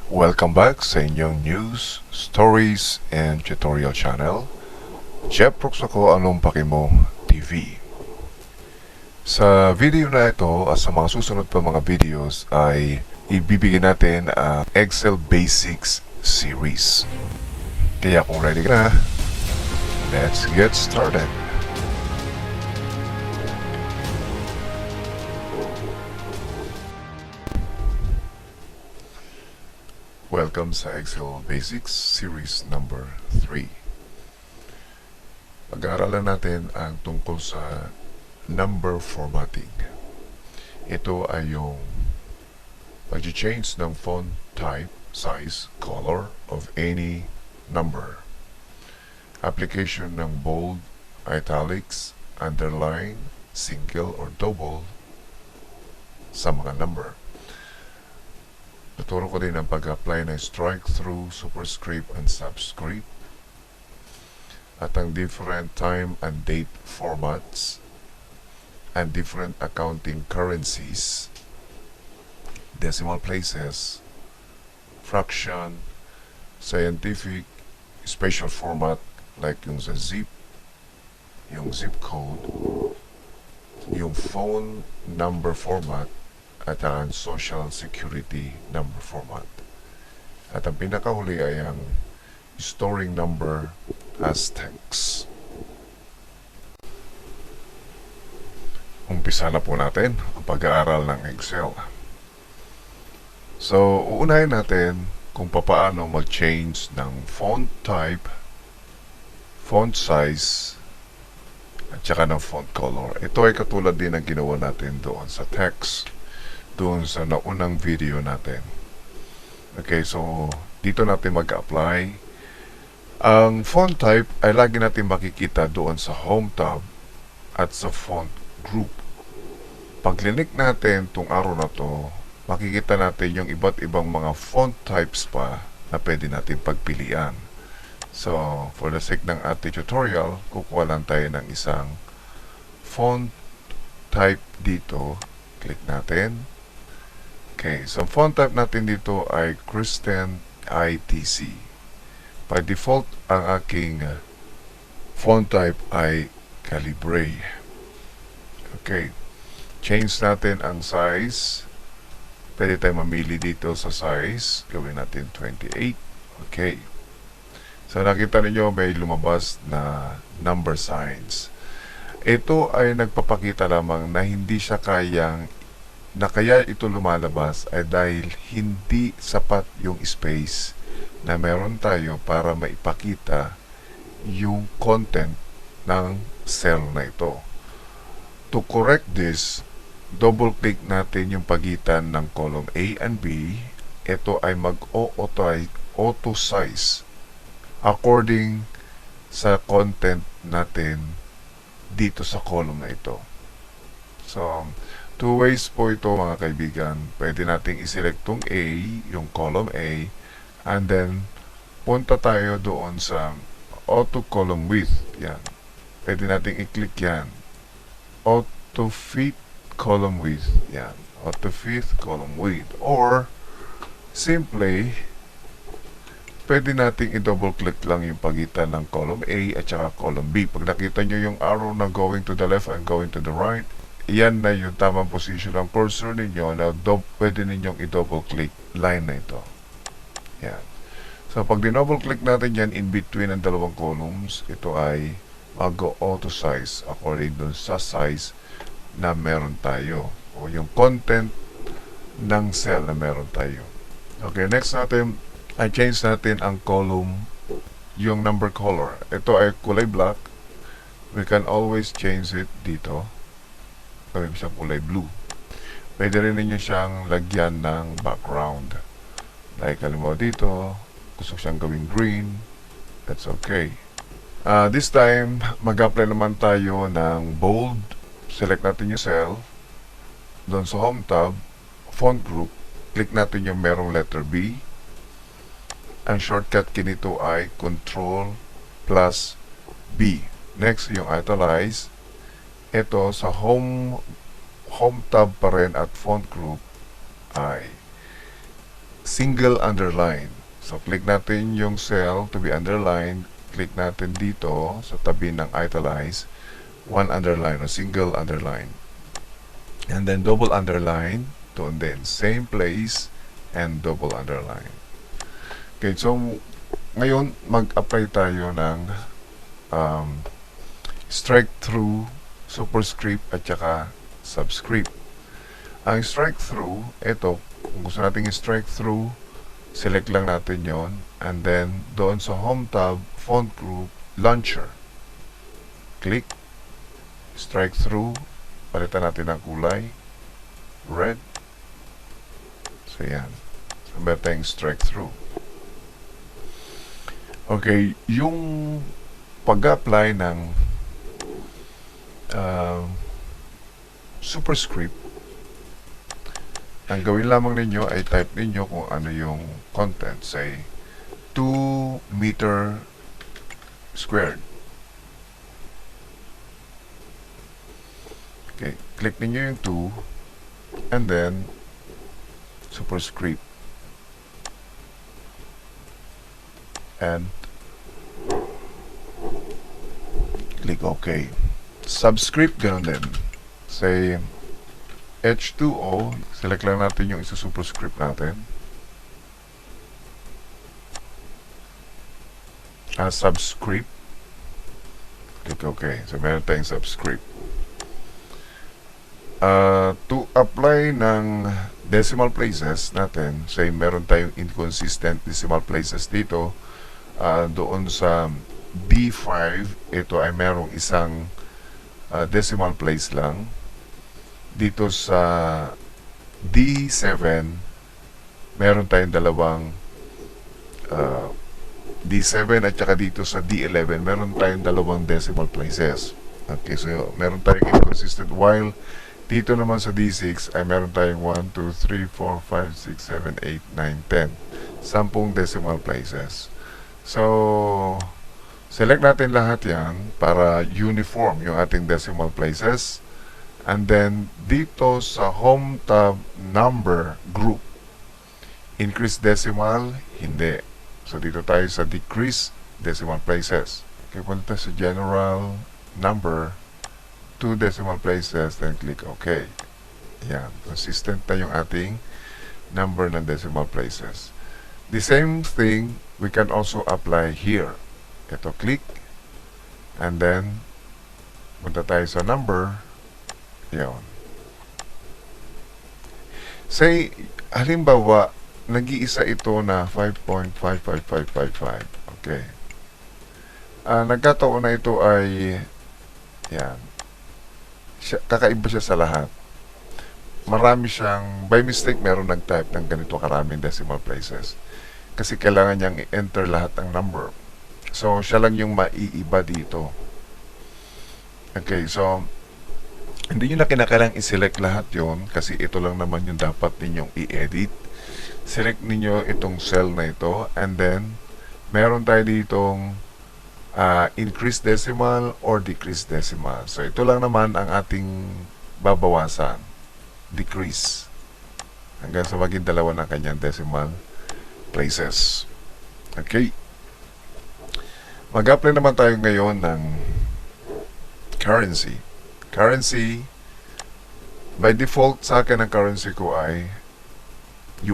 Welcome back sa inyong news, stories, and tutorial channel. Jeff Brooks ako, Anong Paki Mo TV. Sa video na ito at sa mga susunod pa mga videos ay ibibigay natin ang Excel Basics series. Kaya kung ready ka na, let's get started. Welcome sa Excel Basics Series number 3. Pag-aaralan natin ang tungkol sa number formatting. Ito ay yung pag-change ng font type, size, color of any number. Application ng bold, italics, underline, single, or double sa mga number. Tuturo ko din ang pag-apply ng strike-through, superscript, and subscript at ang different time and date formats and different accounting currencies, decimal places, fraction, scientific, special format like yung sa zip, yung zip code, yung phone number format, at ang social security number format. At ang pinakahuli ay ang storing number as text. Umpisa na po natin ang pag-aaral ng Excel. So, uunahin natin kung paano mag-change ng font type, font size, at saka ng font color. Ito ay katulad din ng ginawa natin doon sa text, doon sa naunang video natin. Okay, so dito natin mag-apply. Ang font type ay lagi natin makikita doon sa home tab at sa font group. Pag click natin itong araw na to, makikita natin yung iba't ibang mga font types pa na pwede natin pagpilian. So, for the sake ng ating tutorial, kukuha lang tayo ng isang font type dito. Click natin. Okay, so font type natin dito ay Christian ITC. By default, ang aking font type ay Calibre. Okay, change natin ang size. Pwede tayo mamili dito sa size. Gawin natin 28. Okay. So nakita niyo may lumabas na number signs. Ito ay nagpapakita lamang na hindi siya kaya ito lumalabas ay dahil hindi sapat yung space na meron tayo para maipakita yung content ng cell na ito. To correct this, double click natin yung pagitan ng column A and B. Ito ay mag-auto size according sa content natin dito sa column na ito. So, two ways po ito mga kaibigan. Pwede nating i-select tong A, yung column A, and then punta tayo doon sa auto column width. Yan. Pwede nating i-click yan. Auto fit column width. Yan. Auto fit column width. Or simply, pwede nating i-double click lang yung pagitan ng column A at saka column B. Pag nakita nyo yung arrow na going to the left and going to the right, yan na yung tamang position ng cursor ninyo na pwede ninyong i-double click line na ito. Yan. So, pag di-double click natin yan in between ang dalawang columns, ito ay mag-auto size according dun sa size na meron tayo o yung content ng cell na meron tayo. Okay, next natin, ay change natin ang column, yung number color. Ito ay kulay black. We can always change it dito. Gawin siyang kulay blue. Pwede rin ninyo siyang lagyan ng background. Like, halimbawa dito, gusto siyang gawing green. That's okay. This time, mag-apply naman tayo ng bold. Select natin yung cell. Doon sa home tab, font group, click natin yung merong letter B. Ang shortcut kinito ay Control plus B. Next, yung italize. Ito sa home tab pa rin at font group ay single underline. So, click natin yung cell to be underlined. Click natin dito sa tabi ng italize, one underline o single underline. And then double underline, doon din. Same place and double underline. Okay, so ngayon mag-apply tayo ng strike through, superscript at saka subscript. Ang strike through, ito, kung gusto natin strike through, select lang natin yon, and then doon sa home tab, font group, launcher, click, strike through, palitan natin ang kulay, red. So yan, so meron tayong strike through. Okay, yung pag-apply ng superscript, ang gawin lamang ninyo ay type ninyo kung ano yung content, say 2 meter squared. Okay, click ninyo yung 2 and then superscript and click OK. Subscript, ganun din. Say H2O, select lang natin yung isa-superscript natin. Subscript. Click OK. So, meron tayong subscript. To apply ng decimal places natin, say meron tayong inconsistent decimal places dito, doon sa D5, ito ay merong isang decimal place lang. Dito sa D7, meron tayong dalawang D7 at saka dito sa D11, meron tayong dalawang decimal places. Okay, so meron tayong inconsistent, while dito naman sa D6 ay meron tayong 1, 2, 3, 4, 5, 6, 7, 8, 9, 10. 10 decimal places. So, select natin lahat yan para uniform yung ating decimal places. And then, dito sa Home tab, Number Group, increase decimal, hindi. So, dito tayo sa Decrease Decimal Places. Okay, punta sa General, Number, 2 decimal places, then click OK. Yan, consistent na yung ating number ng decimal places. The same thing, we can also apply here. Ito, click, and then, punta tayo sa number. Yan. Say, halimbawa, nag-iisa ito na 5.55555. Okay. Nagkataon na ito ay, yan, kakaiba siya sa lahat. Marami siyang, by mistake, meron nag-type ng ganito karaming decimal places. Kasi kailangan niyang i-enter lahat ng number. So, siya lang yung maiiba dito. Okay, so, hindi nyo na kinakailangang i-select lahat yon kasi ito lang naman yung dapat ninyong i-edit. Select ninyo itong cell na ito, and then, meron tayo ditong increase decimal or decrease decimal. So, ito lang naman ang ating babawasan. Decrease. Hanggang sa maging dalawa na kanyang decimal places. Okay. Mag-apply naman tayo ngayon ng currency. Currency, by default sa akin ang currency ko ay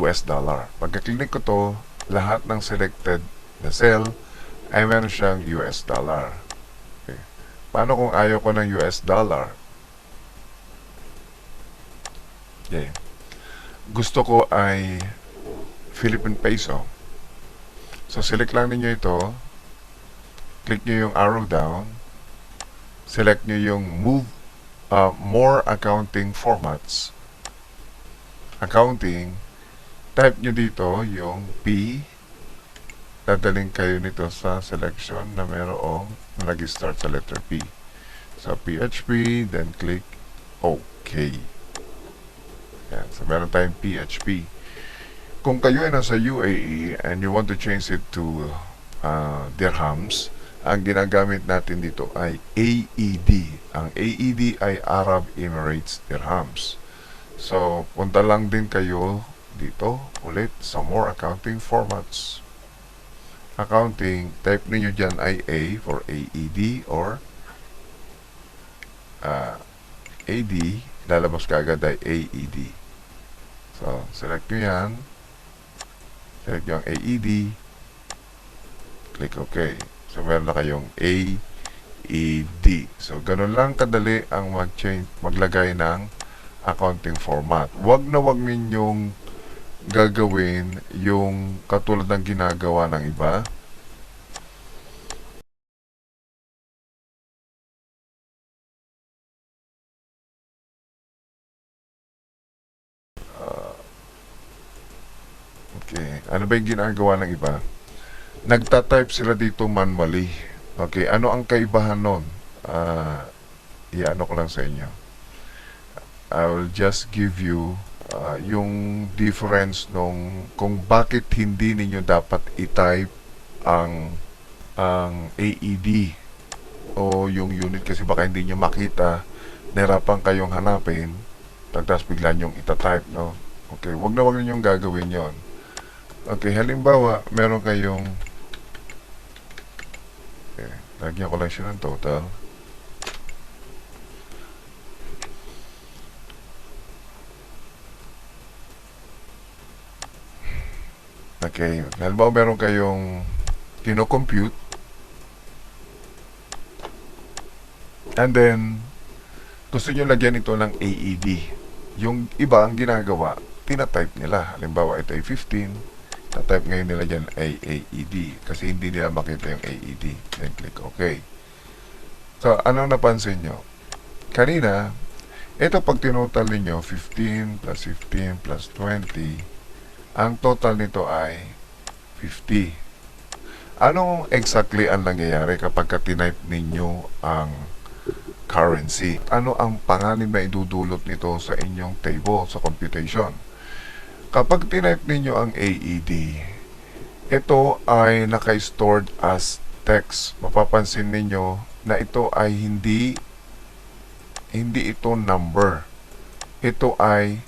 US dollar. Pagka-click ko to, lahat ng selected na cell ay meron siyang US dollar. Okay. Paano kung ayaw ko ng US dollar? Okay. Gusto ko ay Philippine peso. So, select lang ninyo ito. Click nyo yung arrow down. Select nyo yung move more accounting formats. Accounting. Type nyo dito yung P. Dadaling kayo nito sa selection na mayroong nag-start sa letter P. So, PHP, then click OK. Yan. So, meron tayong PHP. Kung kayo ay nasa UAE and you want to change it to dirhams, ang ginagamit natin dito ay AED. Ang AED ay Arab Emirates Dirhams. So, punta lang din kayo dito ulit sa more accounting formats. Accounting, type niyo dyan ay A for AED or AD, lalabas ka agad ay AED. So, select nyo yan. Select nyo ang AED. Click OK. So, meron na kayong AED. So, ganun lang kadali ang maglagay ng accounting format. Wag na wag ninyong gagawin yung katulad ng ginagawa ng iba. Okay. Ano ba yung ginagawa ng iba? Nagtatype sila dito manually. Okay. Ano ang kaibahan nun? Iano ko lang sa inyo. I will just give you yung difference nung kung bakit hindi ninyo dapat i-type ang AED o yung unit kasi baka hindi nyo makita, nahirapan kayong hanapin, tapos bigla nyong itatype, no? Okay, wag na wag ninyong gagawin yon. Okay, halimbawa, meron kayong lagyan ko lang siya ng total. Okay, halimbawa meron kayong kino-compute and then gusto nyo lagyan ito ng AED. Yung iba ang ginagawa, tina-type nila. Halimbawa ito ay 15, ta-type ngayon nila dyan ay AED kasi hindi nila makita yung AED. Then click OK. So, anong napansin nyo? Kanina, ito pag tinotal ninyo, 15 plus 15 plus 20, ang total nito ay 50. Anong exactly ang nangyayari kapag ka-type ninyo ang currency? Ano ang panganib na idudulot nito sa inyong table, sa computation? Kapag tinype ninyo ang AED, ito ay naka-stored as text. Mapapansin ninyo na ito ay hindi ito number. Ito ay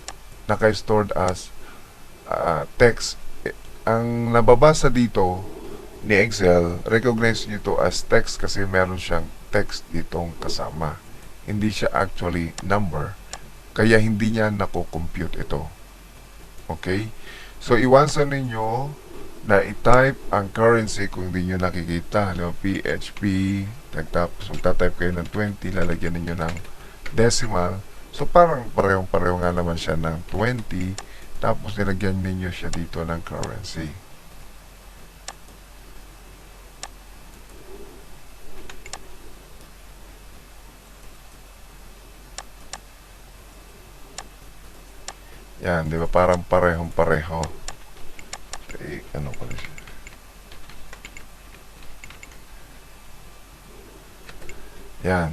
naka-stored as text. Ang nababasa dito ni Excel, recognize nyo ito as text kasi meron siyang text ditong kasama. Hindi siya actually number. Kaya hindi niya nako-compute ito. Okay? So, iwasan ninyo na i-type ang currency kung hindi nyo nakikita. PHP, tapos magta-type kayo ng 20, lalagyan ninyo ng decimal. So, parang parehong-pareho nga naman siya ng 20, tapos nilagyan ninyo siya dito ng currency. Yan, di ba? Parang parehong-pareho. Okay, ano pala siya? Yan.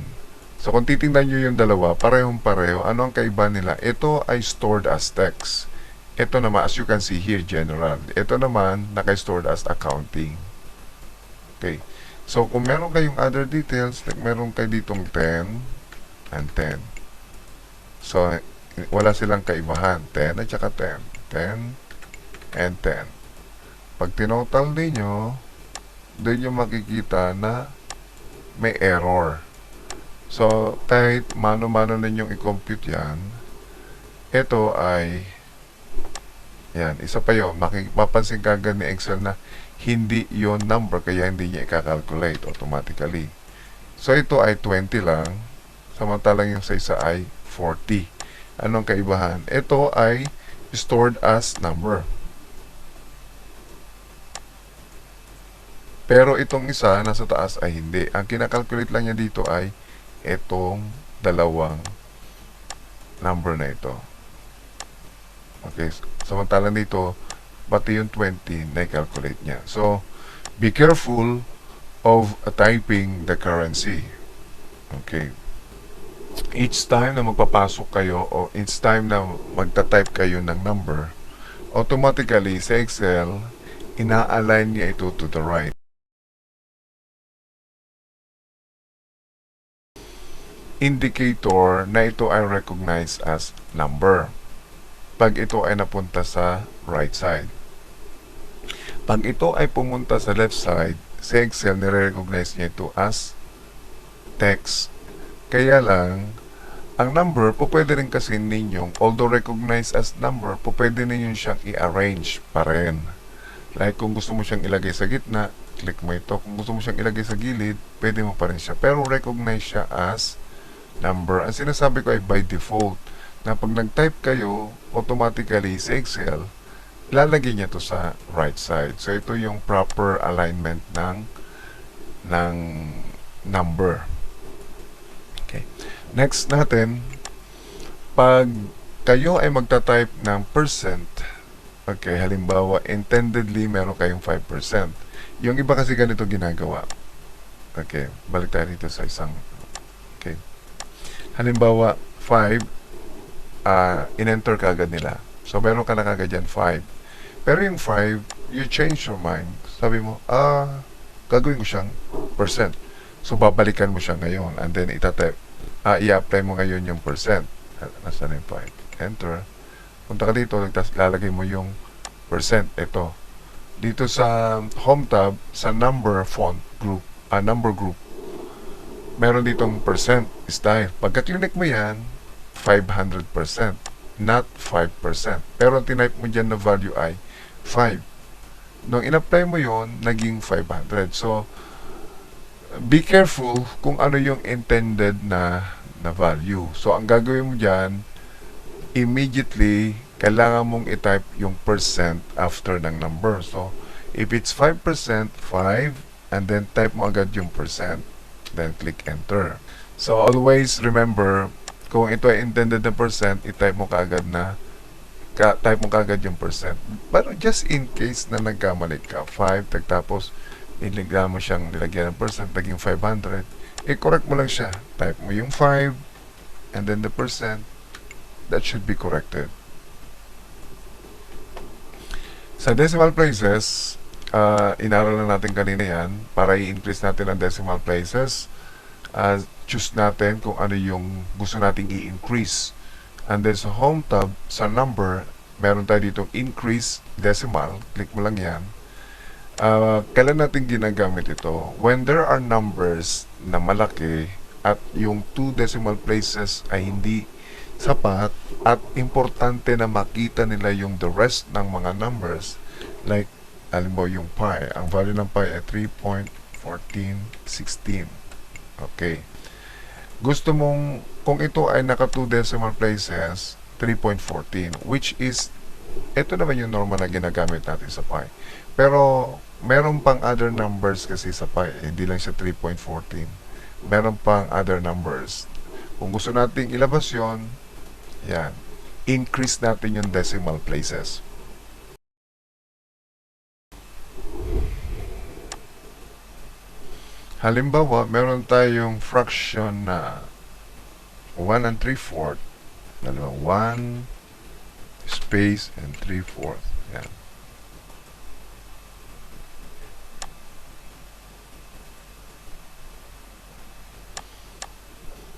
So, kung titingnan nyo yung dalawa, parehong-pareho. Ano ang kaiba nila? Ito ay stored as text. Ito naman, as you can see here, general. Ito naman, naka-stored as accounting. Okay. So, kung meron kayong other details, like meron kayo ditong 10 and 10. So, wala silang kaibahan. 10 at saka 10. 10 and 10. Pag tinotal ninyo, doon nyo makikita na may error. So, kahit mano-mano ninyong i-compute yan, ito ay, yan, isa pa yun, mapapansin kagad ni Excel na hindi yon number, kaya hindi niya i-calculate automatically. So, ito ay 20 lang, samantalang yung sa isa ay 40. Anong kaibahan? Ito ay stored as number. Pero itong isa, nasa taas ay hindi. Ang kinakalculate lang niya dito ay itong dalawang number na ito. Okay, samantalang dito, pati yung 20 na i-calculate niya. So, be careful of typing the currency. Okay. Each time na magpapasok kayo o each time na magta-type kayo ng number, automatically sa Excel, ina-align niya ito to the right. Indicator na ito ay recognized as number. pag ito ay napunta sa right side. Pag ito ay pumunta sa left side, si Excel nire-recognize niya ito as text. Kaya lang, ang number, po pwede rin kasi ninyong, although recognized as number, po pwede ninyong siyang i-arrange pa rin. Like, kung gusto mo siyang ilagay sa gitna, click mo ito. Kung gusto mo siyang ilagay sa gilid, pwede mo pa rin siya. Pero recognize siya as number. Ang sinasabi ko ay by default, na pag nag-type kayo, automatically sa Excel, lalagay niya to sa right side. So, ito yung proper alignment ng number. Okay. Next natin, pag kayo ay magta-type ng percent, okay, halimbawa, intendedly, meron kayong 5%. Yung iba kasi ganito ginagawa. Okay, balik tayo dito sa isang, okay. Halimbawa, 5, in-enter ka agad nila. So, meron ka na kagad dyan, 5. Pero yung 5, you change your mind. Sabi mo, gagawin ko siyang percent. So, babalikan mo siya ngayon. And then, i-apply mo ngayon yung percent. Nasaan yung 5? Enter. Punta ka dito, lalagay mo yung percent. Ito. Dito sa home tab, sa number group, meron ditong percent style. Pagka-click mo yan, 500%, not 5%. Pero ang tinype mo dyan na value ay 5. Nung in-apply mo yon, naging 500. So, be careful kung ano yung intended na value. So, ang gagawin mo dyan, immediately, kailangan mong i-type yung percent after ng number. So, if it's 5%, 5, and then type mo agad yung percent. Then, click enter. So, always remember, kung ito ay intended na percent, i-type mo kaagad yung percent. Pero just in case na nagkamali ka, 5, tapos nilagyan mo siyang nilagyan ng percent, naging 500, i-correct mo lang siya. Type mo yung 5, and then the percent, that should be corrected. Sa decimal places, inaral na natin kanina yan, para i-increase natin ang decimal places, choose natin kung ano yung gusto nating i-increase. And then sa home tab, sa number, meron tayo ditong increase decimal. Click mo lang yan. Kailan natin ginagamit ito? When there are numbers na malaki at yung 2 decimal places ay hindi sapat at importante na makita nila yung the rest ng mga numbers, like halimbawa yung pi, ang value ng pi ay 3.1416. Okay. Gusto mong, kung ito ay naka 2 decimal places, 3.14, which is, ito naman yung normal na ginagamit natin sa pi. Pero, meron pang other numbers kasi sa pi. Hindi lang siya 3.14. Meron pang other numbers. Kung gusto nating ilabas yon, yan. Increase natin yung decimal places. Halimbawa, meron tayong fraction na 1 and 3/4. 1 space and 3/4. Yan.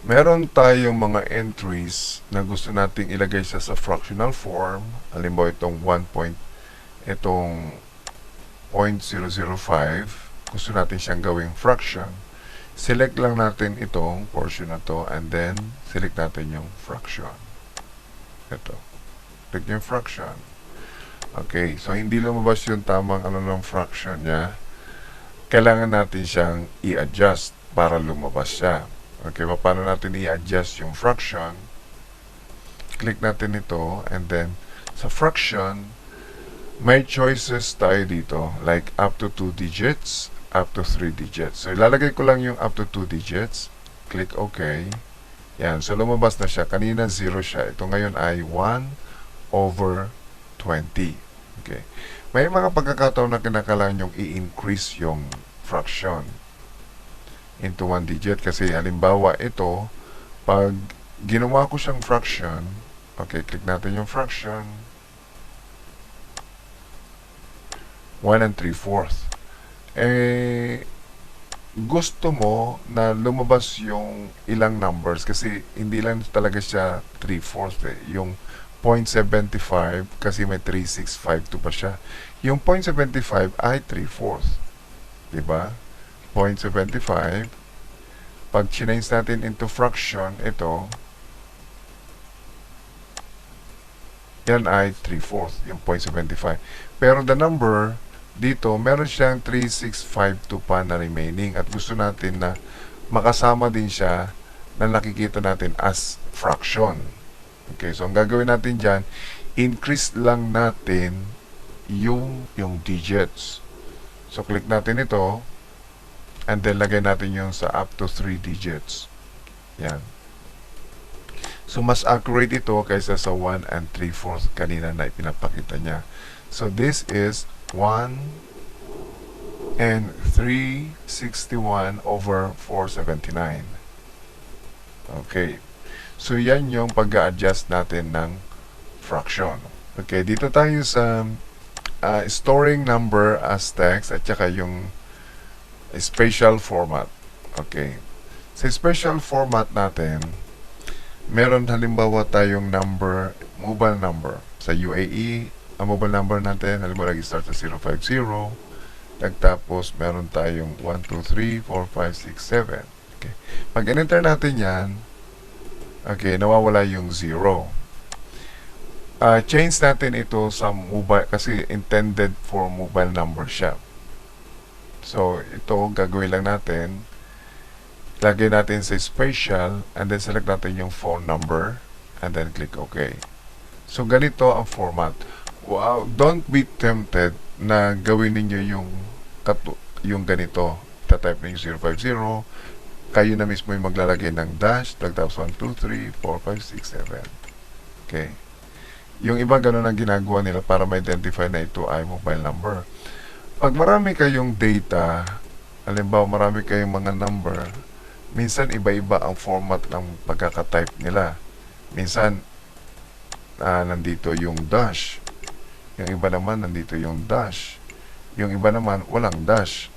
Meron tayong mga entries na gusto nating ilagay siya sa fractional form. Halimbawa itong 0.005. Gusto natin siyang gawing fraction. Select lang natin itong portion na to and then select natin yung fraction. Ito. Click yung fraction. Okay, so hindi lumabas yung tamang ng fraction niya. Kailangan natin siyang i-adjust para lumabas siya. Okay, paano natin i-adjust yung fraction? Click natin ito and then sa fraction, may choices tayo dito like up to 2 digits, up to 3 digits. So, ilalagay ko lang yung up to 2 digits. Click OK. Yan. So, lumabas na siya. Kanina 0 siya. Ito ngayon ay 1/20. Okay. May mga pagkakataon na kinakailangan yung i-increase yung fraction into 1 digit. Kasi halimbawa ito, pag ginawa ko siyang fraction, okay, click natin yung fraction, 1 and 3/4. Gusto mo na lumabas yung ilang numbers kasi hindi lang talaga siya 3/4 yung 0.75 kasi may 3652 pa siya. Yung 0.75 ay 3/4. Diba? 0.75. Pag change natin into fraction, ito, yan ay 3/4, yung 0.75. Pero the number, dito, meron siyang 3652 pa na remaining at gusto natin na makasama din siya na nakikita natin as fraction. Okay, so ang gagawin natin dyan, increase lang natin yung digits. So, click natin ito, and then lagay natin yung sa up to 3 digits. Yan. So, mas accurate ito kaysa sa 1 and 3/4 kanina na ipinapakita niya. So, this is 1 and 361 over 479. Okay. So, yan yung pag-a-adjust natin ng fraction. Okay, dito tayo sa storing number as text at saka yung special format. Okay. Sa special format natin, meron halimbawa tayong number, mobile number. Sa UAE, ang mobile number natin, halimbawa nag-start sa 050. Nagtapos, meron tayong 1, 2, 3, 4, 5, 6, 7. Okay. Pag in-enter natin yan, okay, nawawala yung 0. Change natin ito sa mobile kasi intended for mobile number siya. So, ito gagawin lang natin. Lagay natin sa special and then select natin yung phone number and then click OK. So, ganito ang format. Wow, don't be tempted na gawin ninyo yung ganito. Tatype na yung 050. Kayo na mismo yung maglalagay ng dash, tapos 1, 2, 3, 4, 5, 6, 7. Okay. Yung iba ganun ang ginagawa nila para ma-identify na ito ay mobile number. Pag marami kayong data, halimbawa marami kayong mga number, minsan iba-iba ang format ng pagkakatype nila. Minsan, nandito yung dash. Yung iba naman, nandito yung dash. Yung iba naman, walang dash.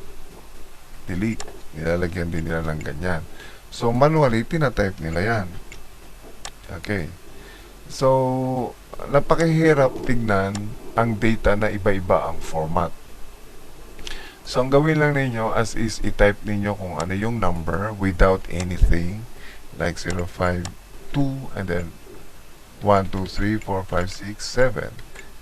Delete. Nilalagyan din nila ng ganyan. So, manually, tinatype nila yan. Okay. So, napakahirap tignan ang data na iba-iba ang format. So, ang gawin lang ninyo as is, i-type ninyo kung ano yung number without anything. Like 052 and then 1, 2, 3, 4, 5, 6, 7.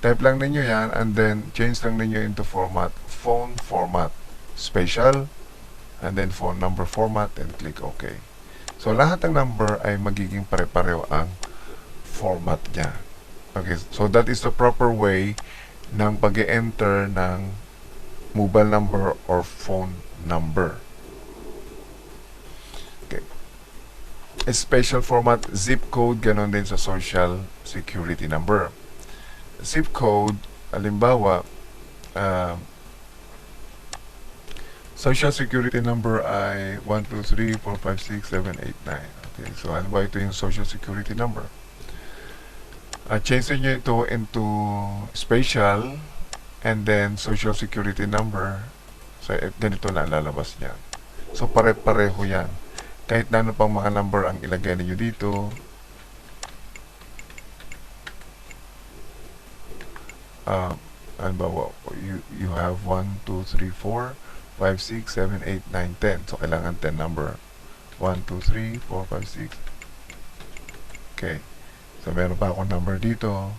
Type lang ninyo yan and then change lang ninyo into format. Phone format. Special. And then phone number format and click OK. So, lahat ng number ay magiging pare-pareho ang format niya. Okay, so that is the proper way ng pag-enter ng mobile number or phone number. Okay. A special format, zip code, ganon din sa social security number. Zip code, halimbawa, social security number ay 1, 2, 3, 4, 5, 6, 7, 8, 9. Okay, so halimbawa ito yung social security number. Change nyo ito into special and then social security number. So, ganito na lalabas niya. So, pare-pareho yan. Kahit na ano pang mga number ang ilagay niyo dito. Halimbawa, you have 1, 2, 3, 4, 5, 6, 7, 8, 9, 10. So, kailangan 10 number. 1, 2, 3, 4, 5, 6. Okay. So, meron pa akong number dito.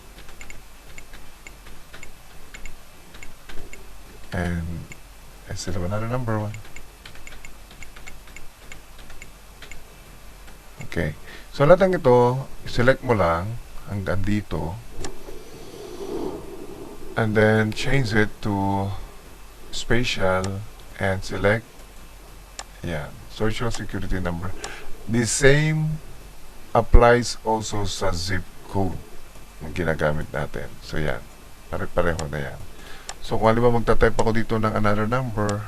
And instead of another number 1. Okay. So, lahat ng ito, select mo lang hanggang dito. And then, change it to special and select yan, social security number. The same applies also sa zip code na ginagamit natin. So, yan. Pare-pareho na yan. So, kung halimbawa magta-type ako dito ng another number,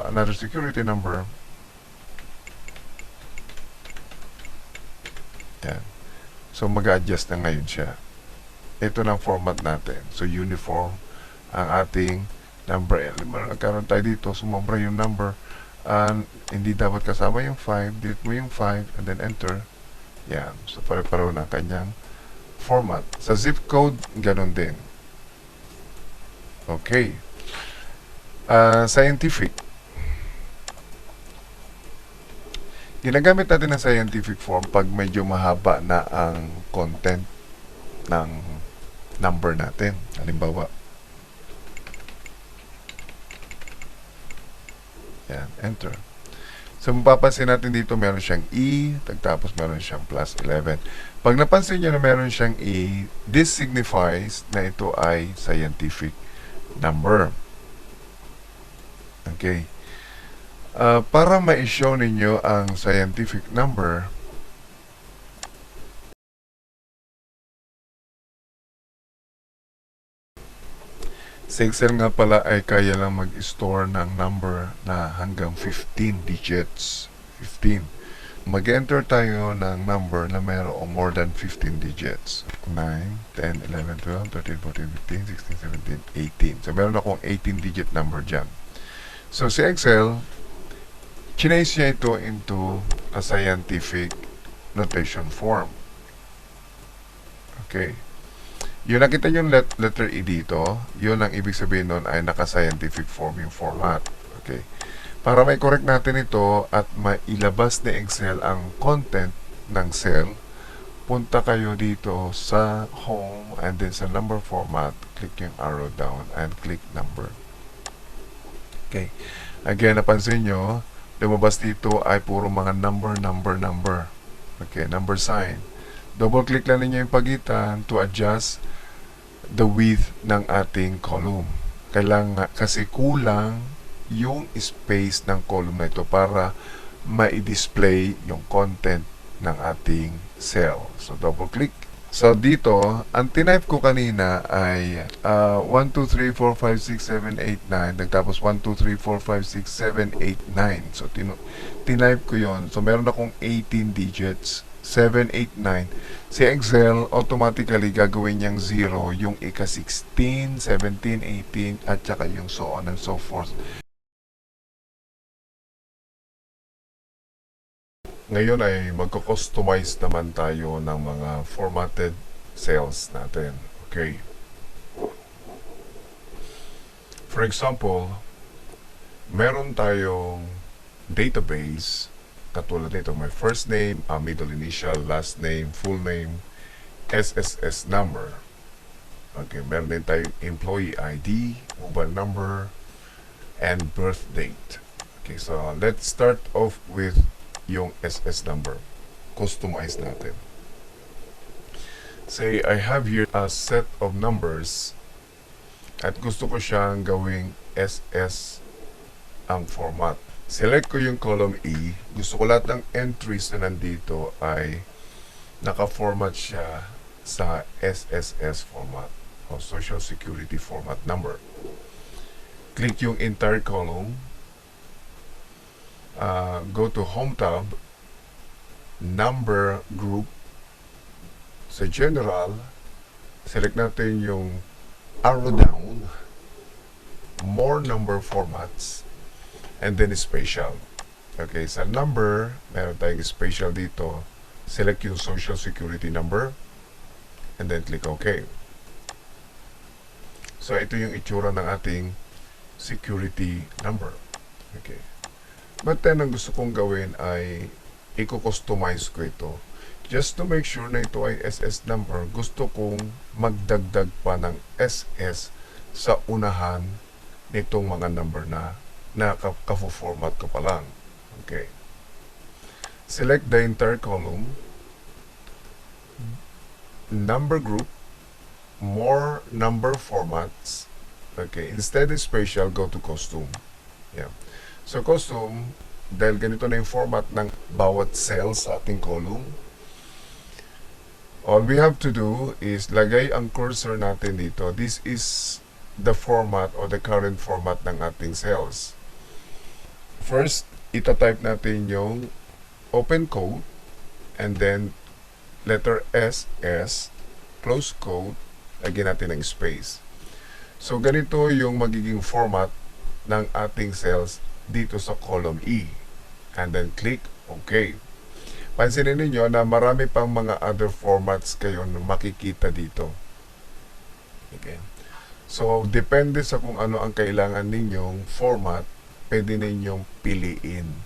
another security number, yan. So, mag-adjust na ngayon siya. Ito ng format natin. So, uniform ang ating number. Nagkaroon tayo dito, sumobra yung number. Hindi dapat kasama yung 5. Delete mo yung 5 and then enter. Yan. So, pare-pareho na kanyang format. Sa zip code, ganun din. Okay. Scientific. Ginagamit natin ng scientific form pag medyo mahaba na ang content ng number natin. Halimbawa, yan, enter. So, mapapansin natin dito meron siyang E, tapos meron siyang plus 11. Pag napansin nyo na meron siyang E, this signifies na ito ay scientific number. Okay. Para ma-show ninyo ang scientific number, sa Excel nga pala ay kaya lang mag-store ng number na hanggang 15 digits. 15. Mag-enter tayo ng number na mayroong more than 15 digits. 9, 10, 11, 12, 13, 14, 15, 16, 17, 18. So, meron akong 18 digit number dyan. So, si Excel, change niya ito into a scientific notation form. Okay. Yung nakita yung letter E dito, yun ang ibig sabihin nun ay naka-scientific form yung format. Okay. Para may correct natin ito at mailabas ni Excel ang content ng cell, punta kayo dito sa home and then sa number format, click yung arrow down and click number. Okay. Again, napansin nyo, lumabas dito ay puro mga number. Okay, number sign. Double click lang ninyo yung pagitan to adjust the width ng ating column. Kailangan kasi kulang yung space ng column na ito para ma-display yung content ng ating cell. So, double click. So, dito, ang tinype ko kanina ay 1, 2, 3, 4, 5, 6, 7, 8, 9. Nagtapos 1, 2, 3, 4, 5, 6, 7, 8, 9. So, tinype ko yon. So, meron akong 18 digits. 7, 8, 9. Si Excel, automatically gagawin niyang 0 yung ika-16, 17, 18, at saka yung so on and so forth. Ngayon ay magko-customize naman tayo ng mga formatted cells natin. Okay. For example, meron tayong database katulad nito, my first name, middle initial, last name, full name, SSS number. Okay, meron din tayong employee ID, mobile number, and birth date. Okay, so let's start off with yung SS number. Customize natin. Say, I have here a set of numbers at gusto ko siyang gawing SS ang format. Select ko yung column E. Gusto ko lahat ng entries na nandito ay naka-format siya sa SSS format o Social Security format number. Click yung entire column. Go to Home tab, Number Group. Sa General, select natin yung arrow down, More Number Formats, and then Special. Okay, sa number, meron tayong special dito. Select yung Social Security number, and then click OK. So, ito yung itsura ng ating security number. Okay. But then, ang gusto kong gawin ay i-customize ko ito. Just to make sure na ito ay SS number, gusto kong magdagdag pa ng SS sa unahan nitong mga number na ka-format ko pa lang. Okay. Select the entire column, number group, more number formats. Okay. Instead of special, go to custom. Yeah. So, custom, dahil ganito na yung format ng bawat cell sa ating column, all we have to do is lagay ang cursor natin dito. This is the format or the current format ng ating cells. First, ita-type natin yung open quote and then letter S, close quote, lagyan natin ng space. So, ganito yung magiging format ng ating cells dito sa column E. And then click OK. pansinin ninyo na marami pang mga other formats kayo na makikita dito. Okay. So, depende sa kung ano ang kailangan ninyong format, pwede ninyong piliin.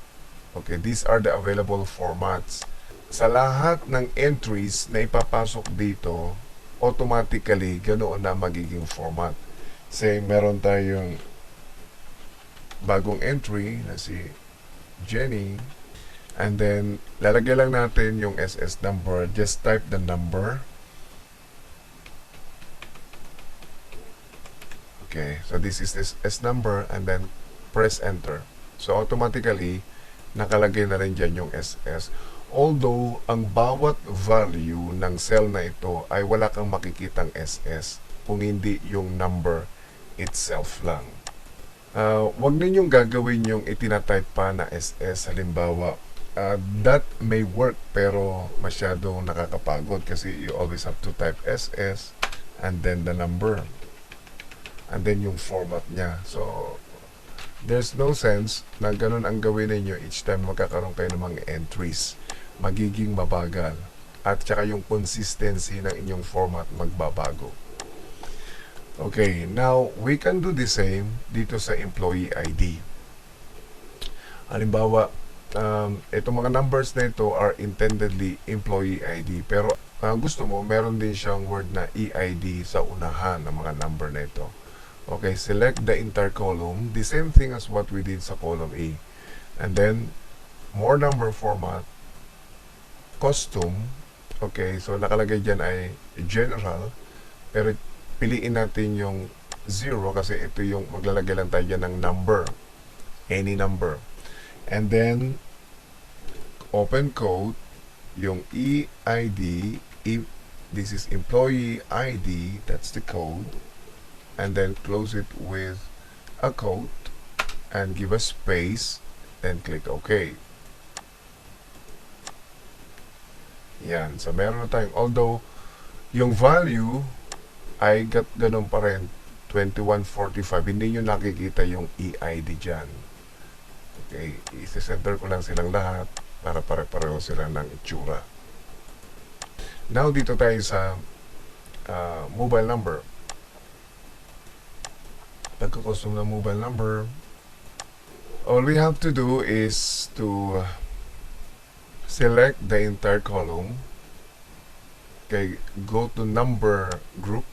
Okay, these are the available formats. Sa lahat ng entries na ipapasok dito, automatically, ganoon na magiging format. Say, meron tayong bagong entry na si Jenny, and then, lalagay lang natin yung SS number. Just type the number. Okay, so this is this S number, and then press enter. So, automatically, nakalagay na rin dyan yung SS. Although, ang bawat value ng cell na ito ay wala kang makikitang SS kung hindi yung number itself lang. Wag ninyong gagawin yung itinatype pa na SS. Halimbawa, that may work pero masyadong nakakapagod kasi you always have to type SS and then the number and then yung format niya. So, there's no sense na ganun ang gawin ninyo each time magkakaroon kayo ng mga entries. Magiging mabagal. At saka yung consistency ng inyong format magbabago. Okay, now we can do the same dito sa employee ID. Halimbawa, itong mga numbers na ito are intendedly employee ID. Pero gusto mo, meron din siyang word na EID sa unahan ng mga number na ito. Okay, select the entire column. The same thing as what we did sa column A. And then, more number format, custom. Okay, so nakalagay dyan ay general. Pero piliin natin yung 0 kasi ito yung maglalagay lang tayo dyan ng number. Any number. And then, open quote, yung EID, this is employee ID, that's the code. And then close it with a quote and give a space, then click OK. Yan. So, meron na tayong, although, yung value ay ganun pa rin, 2145. Hindi nyo nakikita yung EID dyan. Okay. I-center ko lang silang lahat para pare-pareho sila ng itsura. Now, dito tayo sa mobile number. Pagka-custom na mobile number, all we have to do is to select the entire column. Okay, go to number group,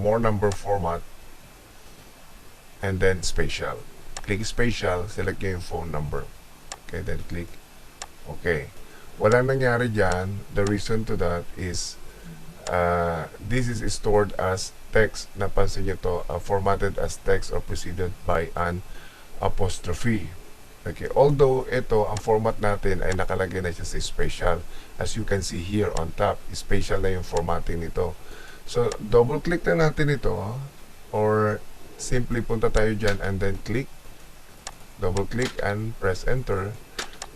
more number format, and then spatial. Click spatial, select yung phone number. Okay, then click OK. Walang nangyari dyan. The reason to that is this is stored as text. Napansin nyo to, formatted as text or preceded by an apostrophe. Okay, although ito, ang format natin ay nakalagay na siya sa spatial. As you can see here on top, spatial na yung formatting nito. So, double click na natin ito, or simply punta tayo dyan and then click, double click and press enter,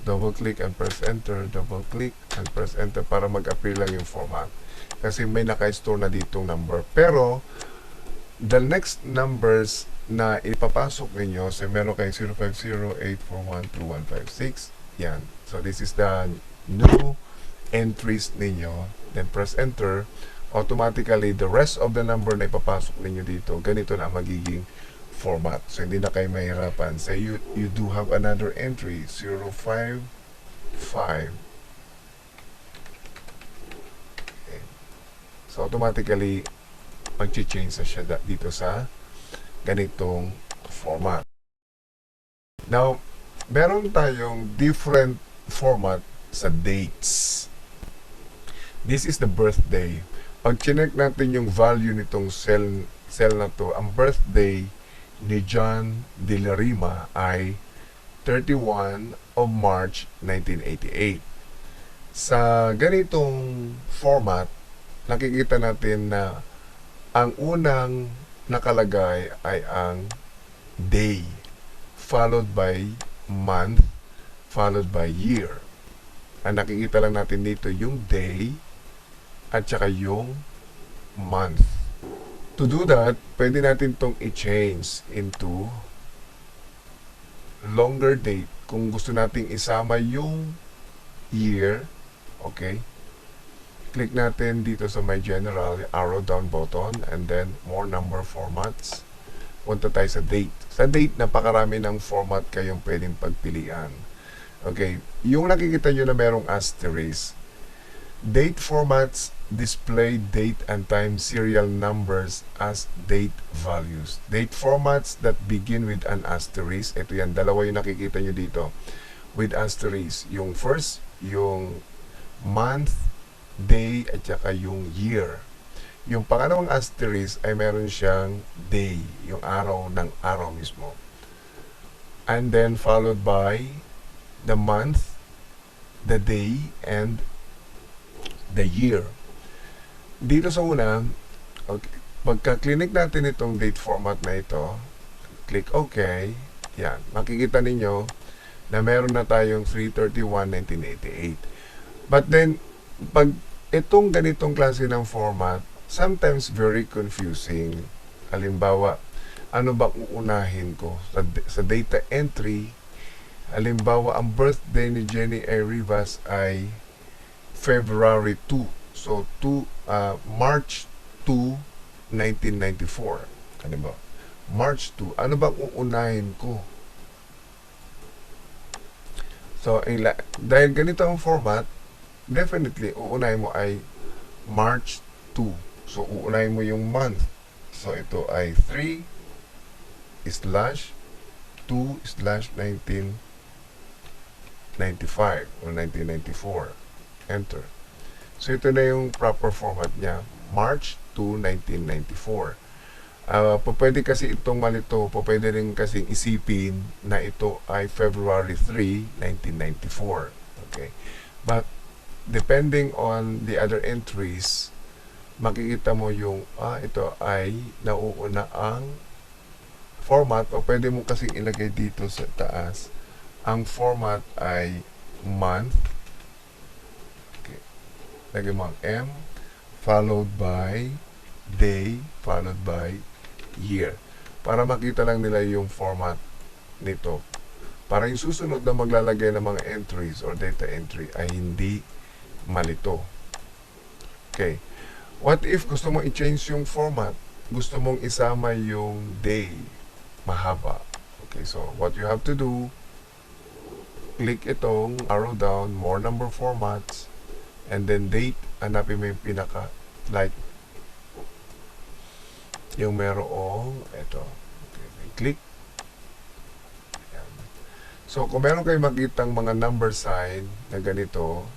double click and press enter, double click and press enter para mag-appear lang yung format. Kasi may naka-store na ditong number. Pero, the next numbers na ipapasok ninyo, so meron kayong 050-841-2156. Yan. So, this is the new entries ninyo. Then, press enter. Automatically, the rest of the number na ipapasok ninyo dito, ganito na magiging format. So, hindi na kayo mahirapan. Say, you do have another entry, 055. So, automatically, mag-change na siya dito sa ganitong format. Now, meron tayong different format sa dates. This is the birthday. Pag chinek natin yung value nitong cell na to, ang birthday ni John De La Rima ay 31 of March 1988. Sa ganitong format, nakikita natin na ang unang nakalagay ay ang day, followed by month, followed by year. Ang nakikita lang natin dito yung day at saka yung month. To do that, pwede natin itong i-change into longer date kung gusto nating isama yung year. Okay. Click natin dito sa my general, arrow down button, and then more number formats. Punta tayo sa date. Sa date, napakarami ng format kayong pwedeng pagpilian. Okay, yung nakikita nyo na merong asterisk, date formats display date and time serial numbers as date values. Date formats that begin with an asterisk, ito yan, dalawa yung nakikita nyo dito, with asterisk. Yung first, yung month, day, at saka yung year. Yung pangalawang asterisk ay meron siyang day, yung araw ng araw mismo. And then followed by the month, the day, and the year. Dito sa una, okay, pagka-click natin itong date format na ito, click OK, yan, makikita ninyo na meron na tayong 3/31/1988. But then, pag itong ganitong klase ng format, sometimes very confusing. Halimbawa, ano ba uunahin ko? Sa data entry, halimbawa, ang birthday ni Jenny A. Rivas ay February 2. So, March 2, 1994. Ano ba? March 2. Ano ba uunahin ko? So, dahil ganito ang format, definitely, uunahin mo ay March 2. So, uunahin mo yung month. So, ito ay 3/2/1995 or 1994. Enter. So, ito na yung proper format niya. March 2, 1994. Pwede kasi itong malito, pwede rin kasi isipin na ito ay February 3, 1994. Okay. But, depending on the other entries, makikita mo yung, ito ay nauuna ang format, o pwede mo kasing ilagay dito sa taas. Ang format ay month. Okay. Lagay mo ang M, followed by day, followed by year. Para makita lang nila yung format nito. Para yung susunod na maglalagay ng mga entries or data entry ay hindi malito. Okay. What if gusto mong i-change yung format? Gusto mong isama yung day. Mahaba. Okay, so what you have to do, click itong arrow down, more number formats, and then date, hanapin mo yung pinaka, like, yung merong, ito. Okay, click. Ayan. So, kung meron kayo makitang mga number sign na ganito,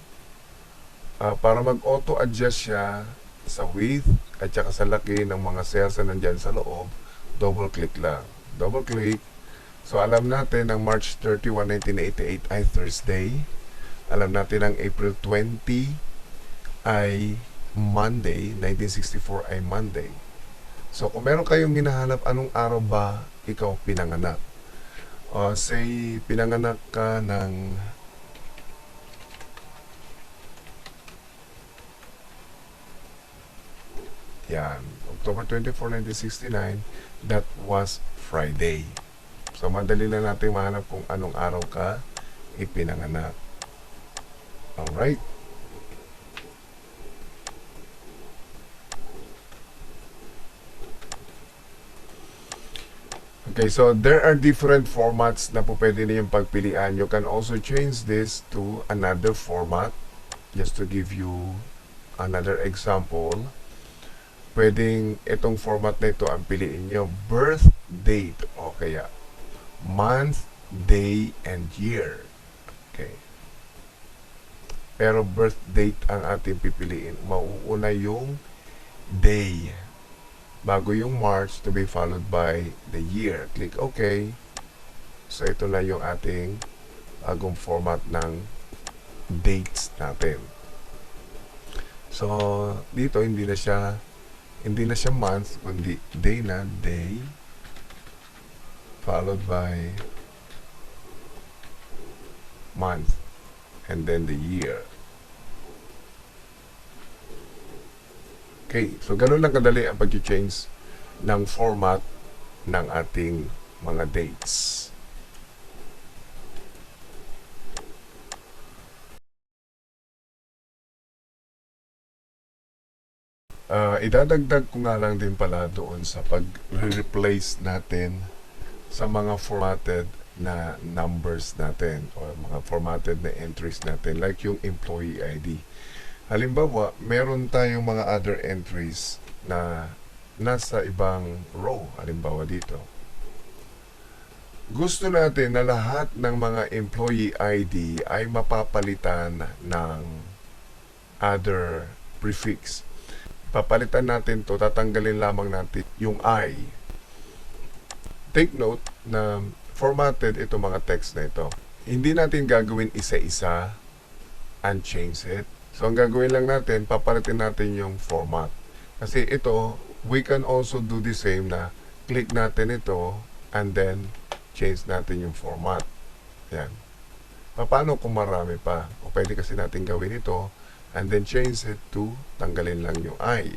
para mag-auto-adjust siya sa width at saka sa laki ng mga cells na nandyan sa loob, double click lang. Double click. So, alam natin ang March 31, 1988 ay Thursday. Alam natin ang April 20 ay Monday. 1964 ay Monday. So, kung meron kayong hinahanap anong araw ba ikaw pinanganak. Say, pinanganak ka ng yan, October 24, 1969, that was Friday. So, madali na natin mahanap kung anong araw ka ipinanganak. Alright. Okay, so there are different formats na po pwede niyong pagpilian. You can also change this to another format. Just to give you another example. Pwedeng itong format na ito ang piliin nyo. Birth date o kaya month, day, and year. Okay. Pero birth date ang ating pipiliin. Mauuna yung day bago yung March, to be followed by the year. Click OK. So ito na yung ating bagong format ng dates natin. So dito hindi na siya month, kundi day na, day, followed by month, and then the year. Okay, so ganun lang kadali ang pag-change ng format ng ating mga dates. Idadagdag ko nga lang din pala doon sa pag-replace natin sa mga formatted na numbers natin o mga formatted na entries natin like yung employee ID. Halimbawa, meron tayong mga other entries na nasa ibang row. Halimbawa dito. Gusto natin na lahat ng mga employee ID ay mapapalitan ng other prefix. Papalitan natin to, tatanggalin lamang natin yung I. Take note na formatted ito mga text na ito. Hindi natin gagawin isa-isa and change it. So, ang gagawin lang natin, papalitin natin yung format. Kasi ito, we can also do the same na click natin ito and then change natin yung format. Yan. Paano kung marami pa? O pwede kasi natin gawin ito and then change it to tanggalin lang yung I.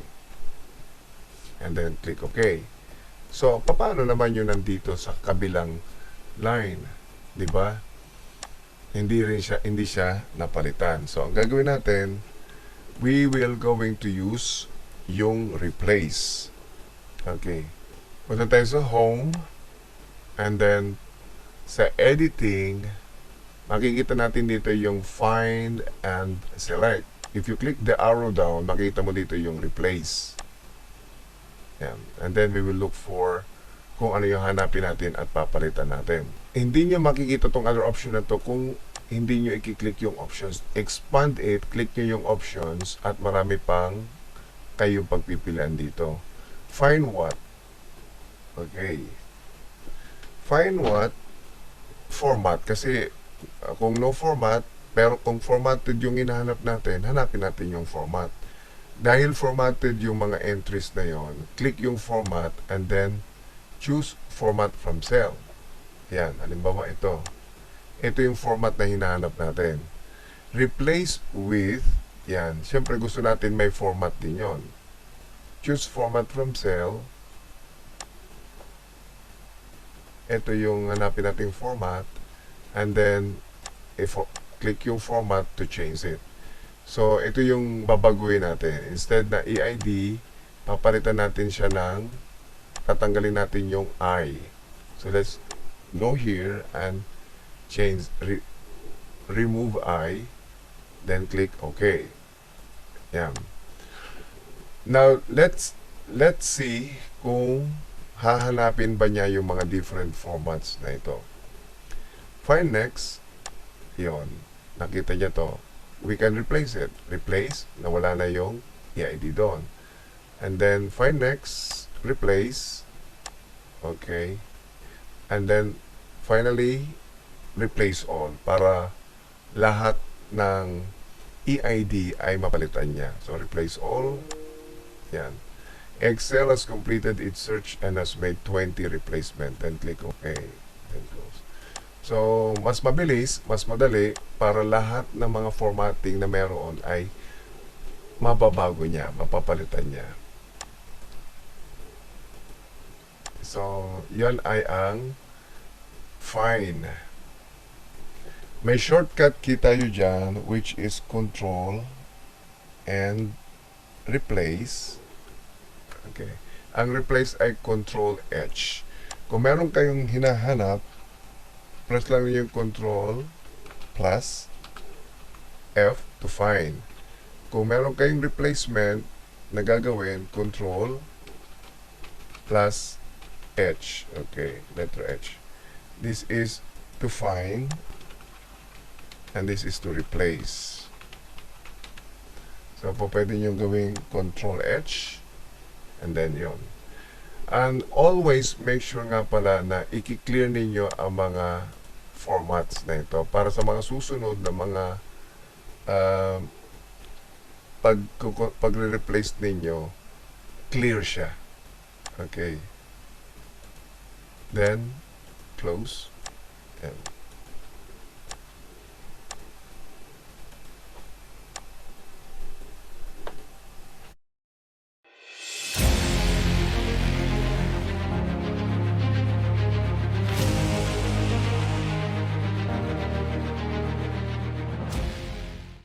And then click OK. So, paano naman yun nandito sa kabilang line? 'Di ba? Hindi siya napalitan. So, ang gagawin natin, we will going to use yung replace. Okay. Punta tayo sa home and then sa editing, makikita natin dito yung find and select. If you click the arrow down, makita mo dito yung replace. Yan. And then we will look for kung ano yung hanapin natin at papalitan natin. Hindi nyo makikita tong other option na to kung hindi nyo i-click yung options. Expand it, click nyo yung options at marami pang kayong pagpipilian dito. Find what? Okay. Find what? Format. Kasi kung no format, pero kung formatted yung hinahanap natin, hanapin natin yung format. Dahil formatted yung mga entries na yon, click yung format and then choose format from cell. Yan, halimbawa ito. Ito yung format na hinahanap natin. Replace with, yan, siyempre gusto natin may format din yon. Choose format from cell. Ito yung hanapin nating format and then click yung format to change it. So, ito yung babaguhin natin. Instead na EID, papalitan natin siya ng tatanggalin natin yung I. So, let's go here and change, remove I, then click OK. Yan. Now, let's see kung hahanapin ba niya yung mga different formats na ito. Find next. Yon. Nakita niya to. We can replace it. Replace, nawala na yung EID doon. And then, find next, replace. Okay. And then, finally, replace all para lahat ng EID ay mapalitan niya. So, replace all. Yan. Excel has completed its search and has made 20 replacement. Then, click OK. Then, close. So, mas mabilis, mas madali para lahat ng mga formatting na meron ay mababago niya, mapapalitan niya. So, yan ay ang find. May shortcut key tayo dyan which is control and replace. Okay. Ang replace ay control H. Kung meron kayong hinahanap, press lang yung control plus F to find. Kung meron kayong replacement na gagawin, control plus H. Okay, letter H. This is to find and this is to replace. So, po pwede nyo gawing control H and then yon. And always make sure nga pala na i-clear ninyo ang mga formats na ito para sa mga susunod na mga pag-replace ninyo, clear siya. Okay. Then, close. And